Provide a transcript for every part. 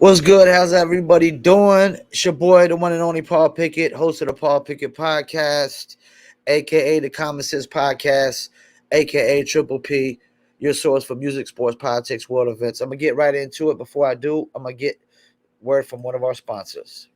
What's good? How's everybody doing? It's your boy, the one and only Paul Pickett, host of the Paul Pickett Podcast, aka the Common Sense Podcast, aka Triple P, your source for music, sports, politics, world events. I'm gonna get right into it. Before I do, I'm gonna get word from one of our sponsors.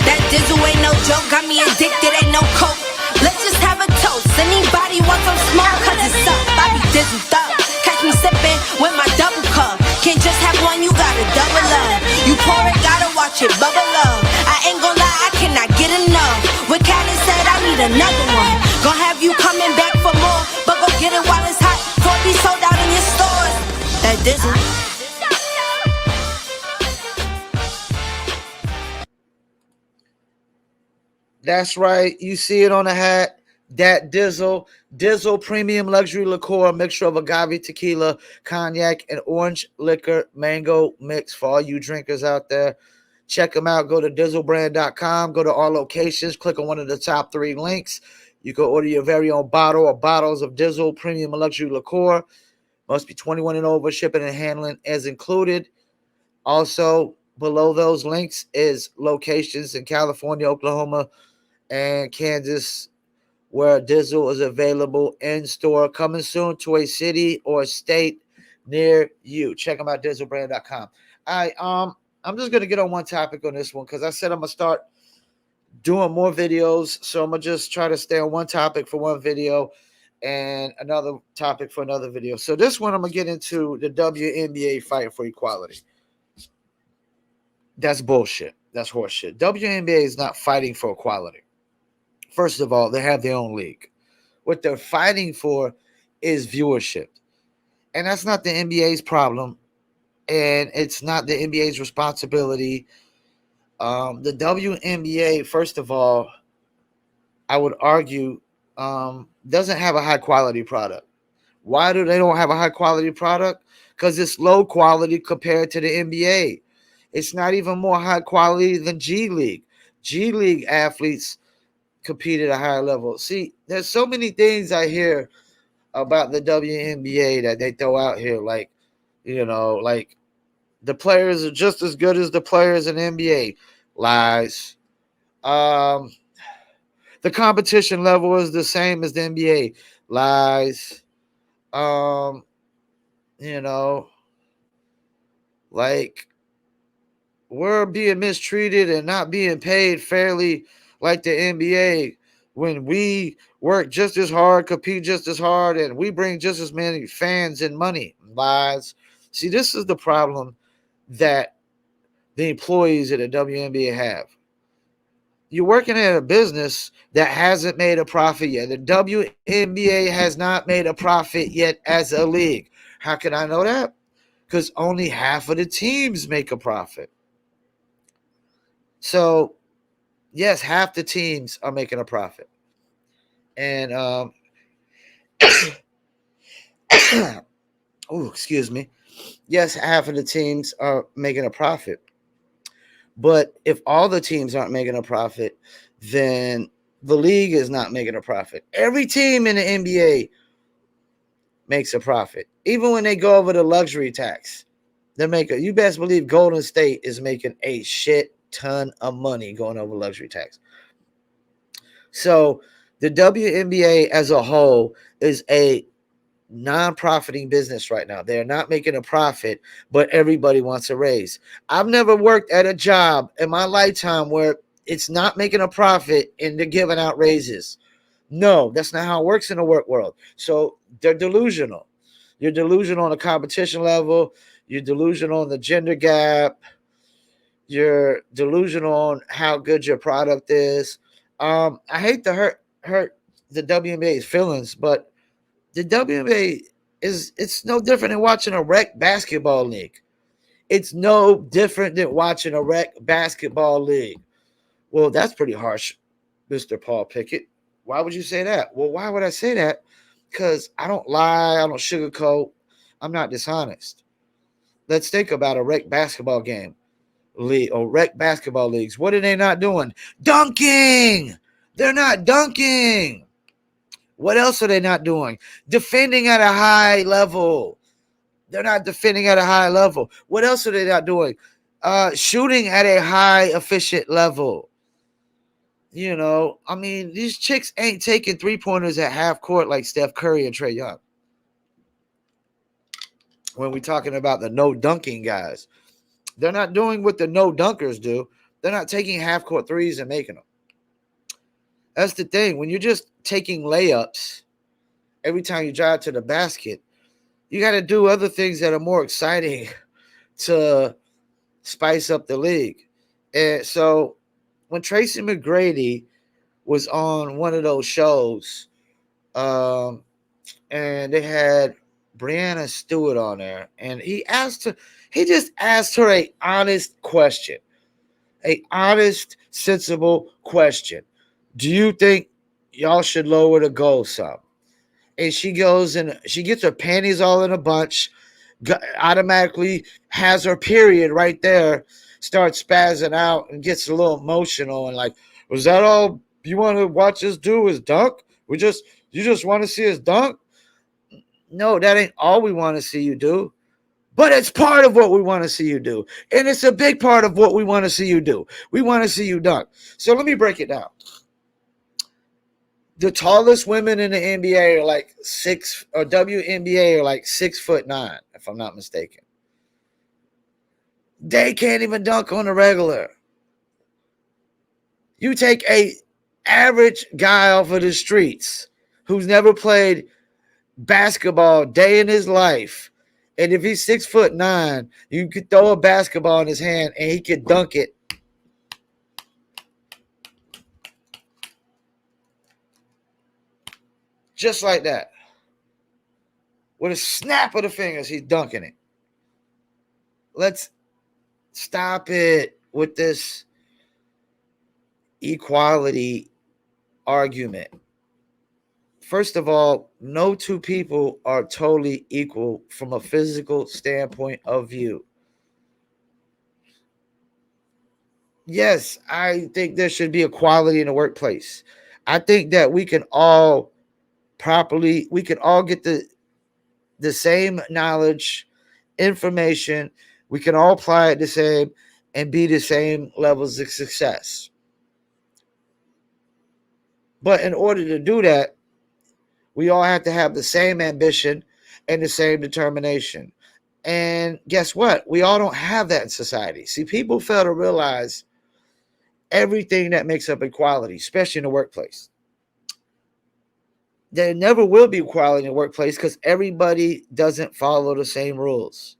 That dizzle ain't no joke, got me addicted, ain't no coke. Let's just have a toast. Anybody want some smoke? Cause it's up, I be dizzled up. Catch me sipping with my double cup. Can't just have one, you gotta double up. You pour it, gotta watch it bubble up. I ain't gon' lie, I cannot get enough. When Callie said I need another one, gon' have you coming back for more. But go get it while it's hot, before it be sold out in your stores. That dizzle. That's right. You see it on the hat. Dat Dizzle. Dizzle Premium Luxury Liqueur, mixture of agave tequila, cognac, and orange liquor mango mix for all you drinkers out there. Check them out. Go to dizzlebrand.com. Go to our locations. Click on one of the top 3 links. You can order your very own bottle or bottles of Dizzle Premium Luxury Liqueur. Must be 21 and over. Shipping and handling is included. Also, below those links is locations in California, Oklahoma, and Kansas, where Dizzle is available in store, coming soon to a city or state near you. Check them out, dizzlebrand.com. I'm just gonna get on one topic on this one because I said I'm gonna start doing more videos, so I'm gonna just try to stay on one topic for one video and another topic for another video. So this one I'm gonna get into the WNBA fight for equality. That's bullshit. That's horseshit. WNBA is not fighting for equality. First of all, they have their own league. What they're fighting for is viewership. And that's not the NBA's problem. And it's not the NBA's responsibility. The WNBA, first of all, I would argue, doesn't have a high quality product. Why do they don't have a high quality product? Because it's low quality compared to the NBA. It's not even more high quality than G League. G League athletes compete at a higher level. See, there's so many things I hear about the WNBA that they throw out here, like, like the players are just as good as the players in the NBA. Lies. The competition level is the same as the NBA. Lies. Um, you know, like we're being mistreated and not being paid fairly like the NBA when we work just as hard, compete just as hard, and we bring just as many fans and money. Lies. See, this is the problem that the employees at the WNBA have. You're working at a business that hasn't made a profit yet. The WNBA has not made a profit yet as a league. How can I know that? Because only half of the teams make a profit. So, yes, half the teams are making a profit. And, oh, excuse me. Yes, half of the teams are making a profit. But if all the teams aren't making a profit, then the league is not making a profit. Every team in the NBA makes a profit. Even when they go over the luxury tax, you best believe Golden State is making a shit ton of money going over luxury tax. So the WNBA as a whole is a non-profiting business right now. They're not making a profit, but everybody wants a raise. I've never worked at a job in my lifetime where it's not making a profit and they're giving out raises. No, that's not how it works in the work world. So they're delusional. You're delusional on the competition level. You're delusional on the gender gap. You're delusional on how good your product is. I hate to hurt the WNBA's feelings, but the WNBA it's no different than watching a rec basketball league. It's no different than watching a rec basketball league. Well, that's pretty harsh, Mr. Paul Pickett. Why would you say that? Well, why would I say that? Because I don't lie, I don't sugarcoat, I'm not dishonest. Let's think about a rec basketball game league or rec basketball leagues. What are they not doing? Dunking. They're not dunking. What else are they not doing? Defending at a high level. They're not defending at a high level. What else are they not doing? Shooting at a high efficient level. You know, I mean, these chicks ain't taking 3-pointers at half court like Steph Curry and Trae Young. When we're talking about the no dunking guys, they're not doing what the no dunkers do. They're not taking half court threes and making them. That's the thing. When you're just taking layups every time you drive to the basket, you got to do other things that are more exciting to spice up the league. And so when Tracy McGrady was on one of those shows, and they had Brianna Stewart on there, and he just asked her a honest question, a honest, sensible question. Do you think y'all should lower the goal some? And she goes and she gets her panties all in a bunch, automatically has her period right there, starts spazzing out and gets a little emotional and like, was that all you want to watch us do is dunk? You just want to see us dunk? No, that ain't all we want to see you do. But it's part of what we want to see you do. And it's a big part of what we want to see you do. We want to see you dunk. So let me break it down. The tallest women in the NBA are like WNBA are like 6'9", if I'm not mistaken. They can't even dunk on the regular. You take a average guy off of the streets who's never played basketball day in his life, and if he's 6'9", you could throw a basketball in his hand and he could dunk it. Just like that. With a snap of the fingers, he's dunking it. Let's stop it with this equality argument. First of all, no two people are totally equal from a physical standpoint of view. Yes, I think there should be equality in the workplace. I think that we can all get the same knowledge, information. We can all apply it the same and be the same levels of success. But in order to do that, we all have to have the same ambition and the same determination. And guess what? We all don't have that in society. See, people fail to realize everything that makes up equality, especially in the workplace. There never will be equality in the workplace because everybody doesn't follow the same rules.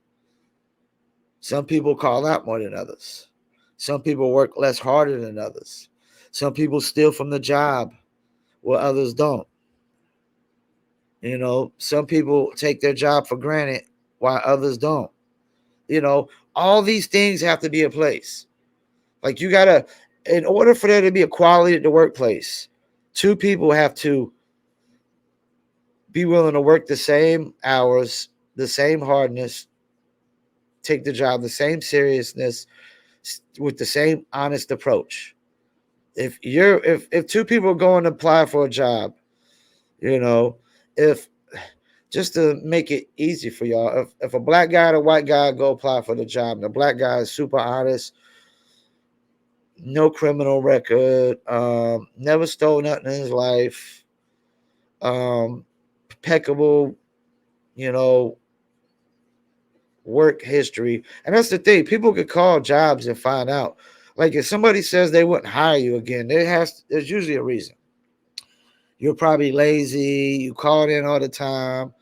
Some people call out more than others. Some people work less harder than others. Some people steal from the job where others don't. You know, some people take their job for granted while others don't. You know, all these things have to be in place. Like in order for there to be equality at the workplace, two people have to be willing to work the same hours, the same hardness, take the job the same seriousness, with the same honest approach. If two people are going to apply for a job, you know, if just to make it easy for y'all, if a black guy and a white guy go apply for the job, and the black guy is super honest, no criminal record, never stole nothing in his life, impeccable, you know, work history. And that's the thing. People could call jobs and find out. Like if somebody says they wouldn't hire you again, there's usually a reason. You're probably lazy, you called in all the time,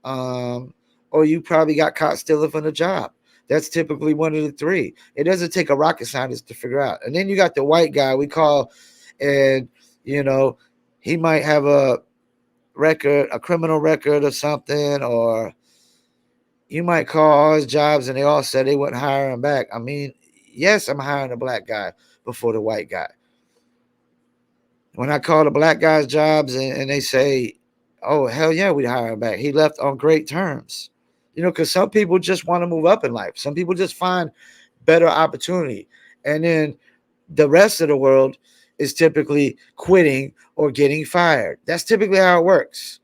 or you probably got caught stealing from the job. That's typically one of the three. It doesn't take a rocket scientist to figure out. And then you got the white guy we call, and you know, he might have a criminal record or something, or you might call all his jobs and they all said they wouldn't hire him back. I mean, yes, I'm hiring a black guy before the white guy. When I call the black guy's jobs and they say, oh, hell yeah, we'd hire him back. He left on great terms. You know, because some people just want to move up in life. Some people just find better opportunity. And then the rest of the world, is typically quitting or getting fired. That's typically how it works.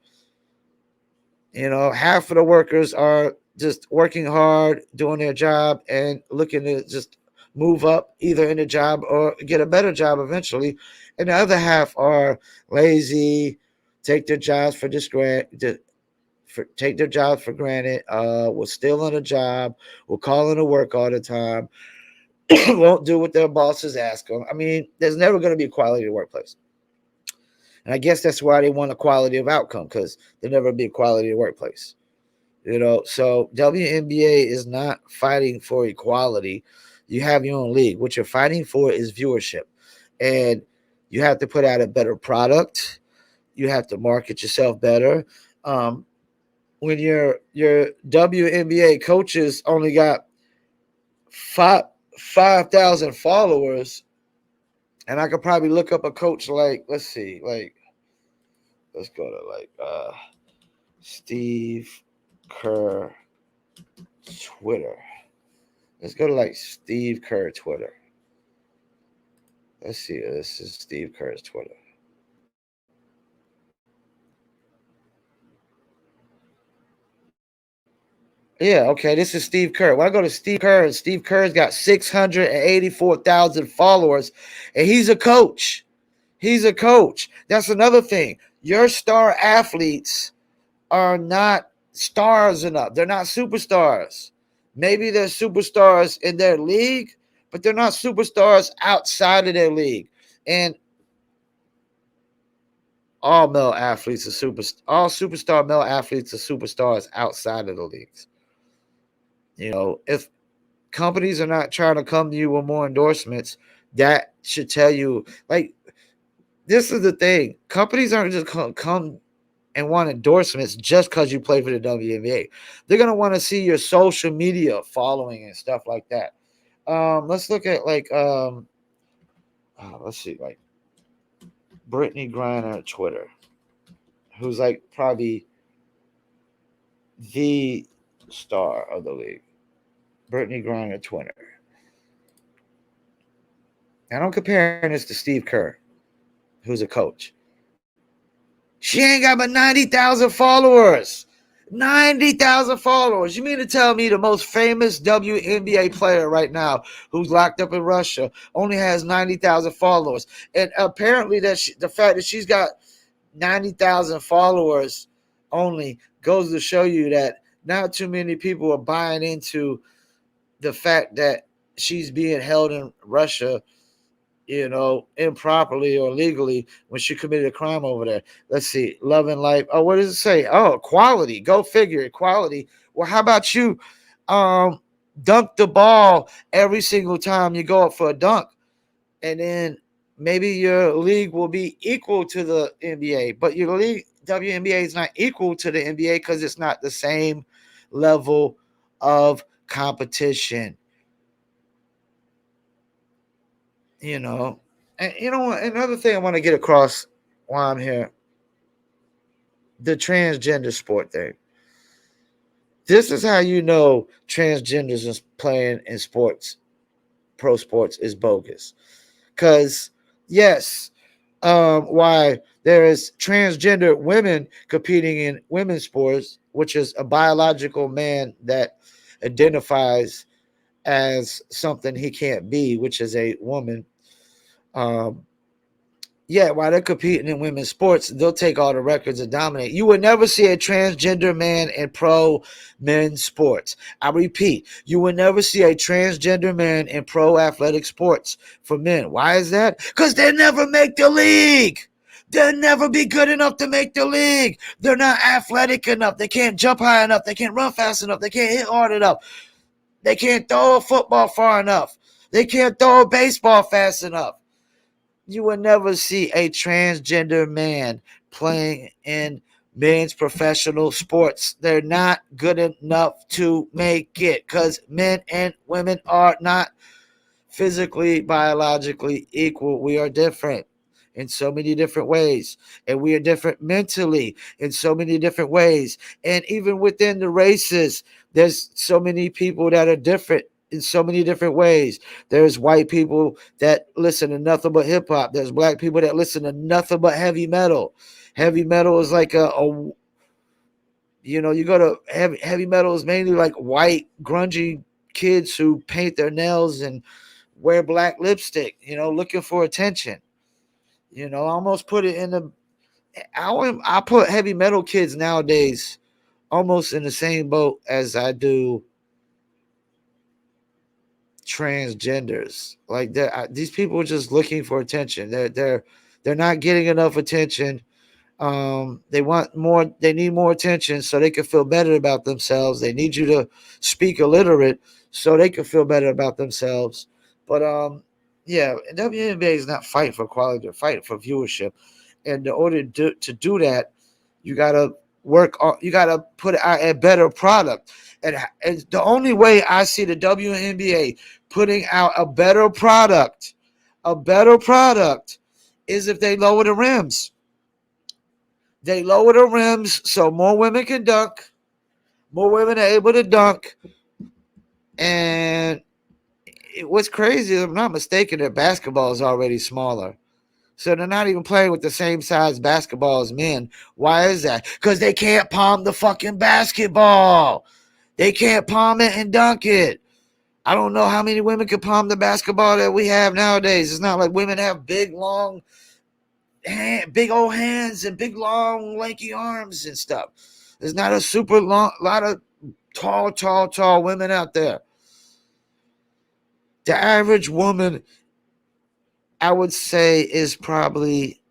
Half of the workers are just working hard, doing their job, and looking to just move up either in a job or get a better job eventually. And the other half are lazy, take their jobs for take their jobs for granted, will still on a job, will call into work all the time, won't do what their bosses ask them. I mean, there's never going to be equality in the workplace. And I guess that's why they want equality of outcome, because there'll never be equality in the workplace. So WNBA is not fighting for equality. You have your own league. What you're fighting for is viewership. And you have to put out a better product. You have to market yourself better. When your WNBA coaches only got 5,000 followers, and I could probably look up a coach like, let's go to Steve Kerr Twitter. Let's go to Steve Kerr Twitter. Let's see. This is Steve Kerr's Twitter. Yeah, okay. This is Steve Kerr. When I go to Steve Kerr, and Steve Kerr's got 684,000 followers, and he's a coach. He's a coach. That's another thing. Your star athletes are not stars enough. They're not superstars. Maybe they're superstars in their league, but they're not superstars outside of their league. And all superstar male athletes are superstars outside of the leagues. If companies are not trying to come to you with more endorsements, that should tell you, this is the thing. Companies aren't just come and want endorsements just because you play for the WNBA. They're going to want to see your social media following and stuff like that. Let's look at let's see, Brittany Griner Twitter, who's probably the star of the league. Brittany Griner Twitter. And I'm comparing this to Steve Kerr, who's a coach. She ain't got but 90,000 followers. 90,000 followers. You mean to tell me the most famous WNBA player right now, who's locked up in Russia, only has 90,000 followers? And apparently the fact that she's got 90,000 followers only goes to show you that not too many people are buying into the fact that she's being held in Russia, improperly or legally when she committed a crime over there. Let's see. Love and life. Oh, what does it say? Oh, equality. Go figure. Equality. Well, how about you dunk the ball every single time you go up for a dunk, and then maybe your league will be equal to the NBA, but your league, WNBA, is not equal to the NBA because it's not the same level of competition. And another thing I want to get across while I'm here, the transgender sport thing. This is how you know transgenders is playing in sports, pro sports, is bogus. Because, yes, why there is transgender women competing in women's sports, which is a biological man that identifies as something he can't be, which is a woman. While they're competing in women's sports, they'll take all the records and dominate. You will never see a transgender man in pro men's sports. I repeat, you will never see a transgender man in pro athletic sports for men. Why is that? Because they never make the league. They'll never be good enough to make the league. They're not athletic enough. They can't jump high enough. They can't run fast enough. They can't hit hard enough. They can't throw a football far enough. They can't throw a baseball fast enough. You will never see a transgender man playing in men's professional sports. They're not good enough to make it because men and women are not physically, biologically equal. We are different in so many different ways, and we are different mentally in so many different ways. And even within the races, there's so many people that are different in so many different ways. There's white people that listen to nothing but hip hop. There's black people that listen to nothing but heavy metal. Heavy metal is like a you go to heavy metal is mainly like white grungy kids who paint their nails and wear black lipstick, looking for attention. I almost put it in the I put heavy metal kids nowadays almost in the same boat as I do transgenders. Like these people are just looking for attention. They're not getting enough attention. They want more. They need more attention so they can feel better about themselves. They need you to speak illiterate so they can feel better about themselves. But yeah, WNBA is not fighting for quality; they're fighting for viewership. And in order to do that, you gotta work on. You gotta put out a better product. And the only way I see the WNBA putting out a better product, is if they lower the rims. They lower the rims so more women can dunk. More women are able to dunk. And what's crazy, if I'm not mistaken, that basketball is already smaller. So they're not even playing with the same size basketball as men. Why is that? Because they can't palm the fucking basketball. They can't palm it and dunk it. I don't know how many women can palm the basketball that we have nowadays. It's not like women have big, long, big old hands and big, long, lanky arms and stuff. There's not a super long, lot of tall women out there. The average woman, I would say, is probably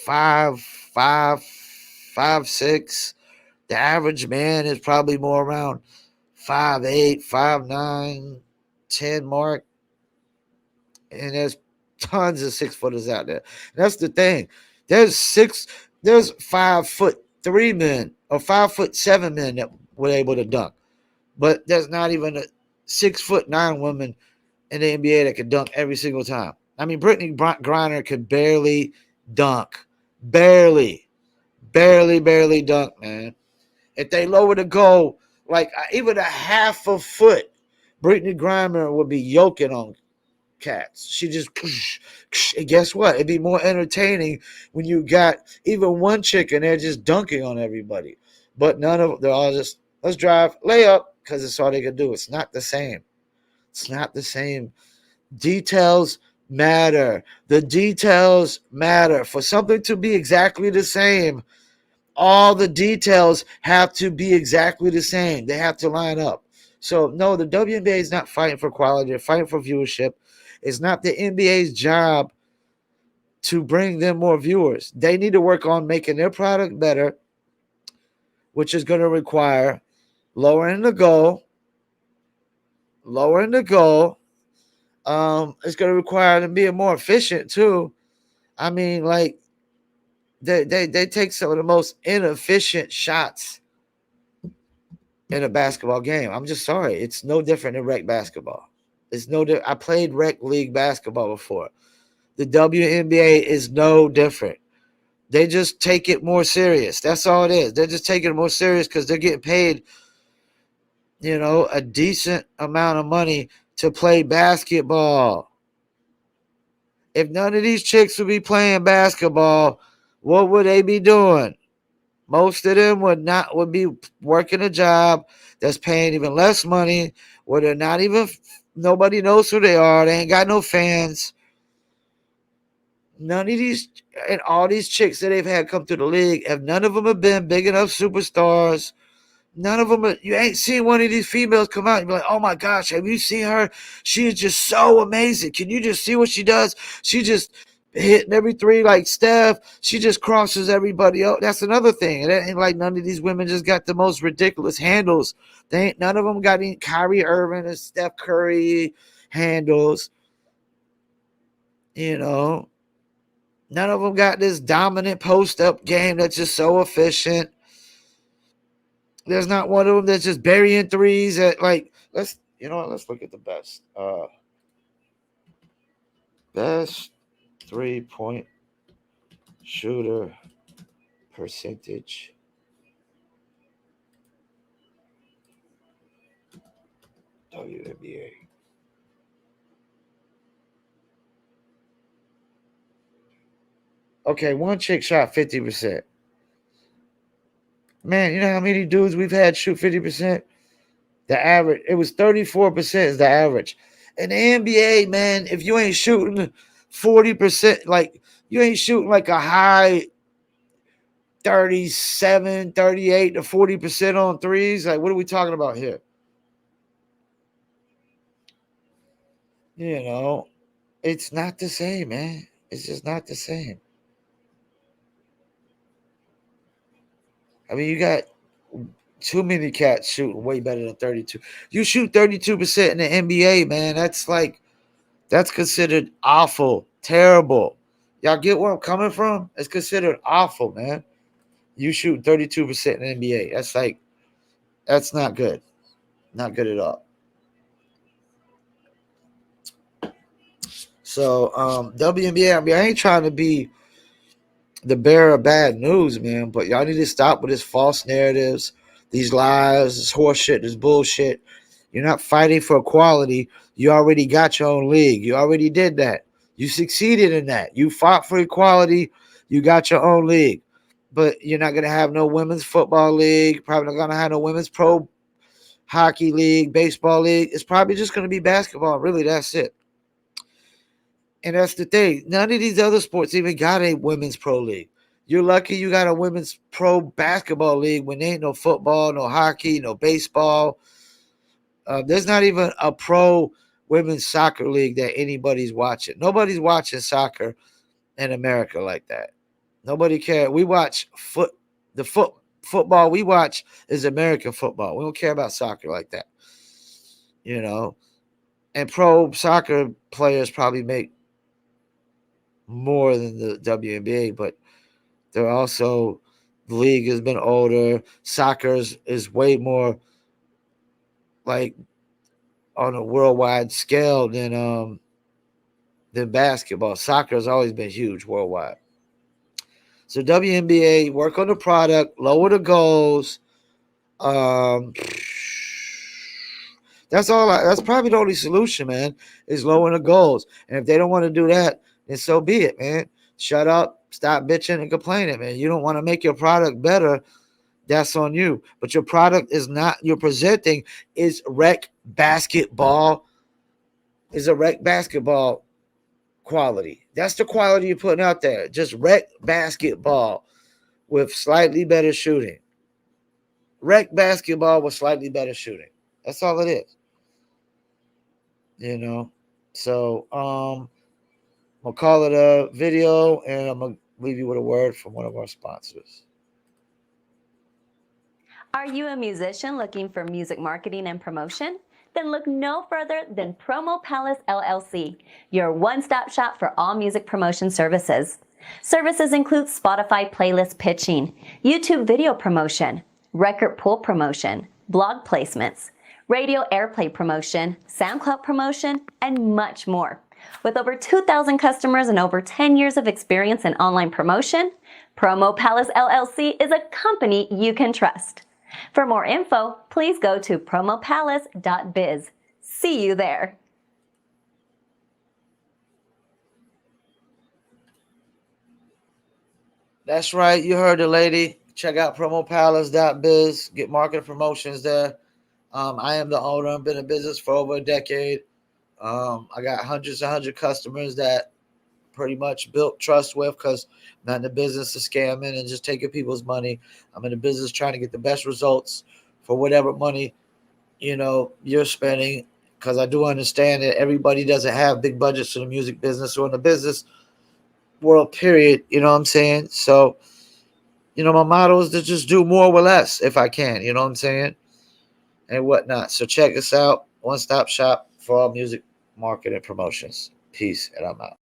5'5", 5'6". The average man is probably more around 5'8", 5'9", 10 mark. And there's tons of 6-footers out there. That's the thing. There's 5'3" men or 5'7" men that were able to dunk. But there's not even a 6'9" woman in the NBA that could dunk every single time. I mean, Brittany Griner could barely dunk. Barely dunk, man. If they lower the goal, like even a half a foot, Brittany Griner would be yoking on cats. She just, and guess what? It'd be more entertaining when you got even one chick and they're just dunking on everybody. But they're all just, let's drive, layup, because it's all they can do. It's not the same. It's not the same. Details matter. The details matter. For something to be exactly the same, all the details have to be exactly the same. They have to line up. So, no, the WNBA is not fighting for quality. They're fighting for viewership. It's not the NBA's job to bring them more viewers. They need to work on making their product better, which is going to require lowering the goal. It's going to require them being more efficient, too. I mean, like, they take some of the most inefficient shots in a basketball game. I'm just sorry. It's no different than rec basketball. It's no I played rec league basketball before. The WNBA is no different. They just take it more serious. That's all it is. They're just taking it more serious because they're getting paid, a decent amount of money to play basketball. If none of these chicks would be playing basketball, what would they be doing? Most of them would be working a job that's paying even less money, where they're not even, nobody knows who they are. They ain't got no fans. None of these, and all these chicks that they've had come to the league, none of them have been big enough superstars. None of them, you ain't seen one of these females come out and be like, oh my gosh, have you seen her? She is just so amazing. Can you just see what she does? She just hitting every three like Steph. She just crosses everybody up. That's another thing. It ain't like none of these women just got the most ridiculous handles. None of them got any Kyrie Irving and Steph Curry handles. None of them got this dominant post-up game that's just so efficient. There's not one of them that's just burying threes at let's look at the best. Best 3-point shooter percentage. WNBA. Okay, one chick shot 50%. Man, you know how many dudes we've had shoot 50%? The average, it was 34% is the average. In the NBA, man, if you ain't shooting 40%, like you ain't shooting like a high 37, 38 to 40% on threes, like what are we talking about here? You know, it's not the same, man. It's just not the same. I mean, you got too many cats shooting way better than 32. You shoot 32% in the NBA, man. That's considered awful, terrible. Y'all get where I'm coming from? It's considered awful, man. You shoot 32% in the NBA. That's not good. Not good at all. So WNBA, I mean, I ain't trying to be the bearer of bad news, man, but y'all need to stop with this false narratives, these lies, this horse shit, this bullshit. You're not fighting for equality. You already got your own league. You already did that. You succeeded in that. You fought for equality. You got your own league. But you're not going to have no women's football league. Probably not going to have no women's pro hockey league, baseball league. It's probably just going to be basketball. Really, that's it. And that's the thing. None of these other sports even got a women's pro league. You're lucky you got a women's pro basketball league when there ain't no football, no hockey, no baseball. There's not even a pro women's soccer league that anybody's watching. Nobody's watching soccer in America like that. Nobody cares. We watch football we watch is American football. We don't care about soccer like that. You know, and pro soccer players probably make more than the WNBA, but they're also the league has been older. Soccer is way more like on a worldwide scale than basketball. Soccer has always been huge worldwide. So WNBA, work on the product, lower the goals. Um, that's all. That's probably the only solution, man. Is lowering the goals. And if they don't want to do that, then so be it, man. Shut up, stop bitching and complaining, man. You don't want to make your product better. That's on you. But your product is not. You're presenting is rec basketball. Is a rec basketball quality. That's the quality you're putting out there. Just rec basketball with slightly better shooting. Rec basketball with slightly better shooting. That's all it is. You know. So we'll call it a video, and I'm gonna leave you with a word from one of our sponsors. Are you a musician looking for music marketing and promotion? Then look no further than Promo Palace LLC, your one-stop shop for all music promotion services. Services include Spotify playlist pitching, YouTube video promotion, record pool promotion, blog placements, radio airplay promotion, SoundCloud promotion, and much more. With over 2,000 customers and over 10 years of experience in online promotion, Promo Palace LLC is a company you can trust. For more info, please go to promopalace.biz. See you there. That's right. You heard the lady. Check out promopalace.biz. Get market promotions there. I am the owner. I've been in business for over a decade. I got hundreds customers that pretty much built trust with because I'm not in the business of scamming and just taking people's money. I'm in the business trying to get the best results for whatever money, you're spending, because I do understand that everybody doesn't have big budgets for the music business or in the business world, period. You know what I'm saying? So, my motto is to just do more with less if I can, you know what I'm saying? And whatnot. So check us out. One-stop shop for all music market and promotions. Peace, and I'm out.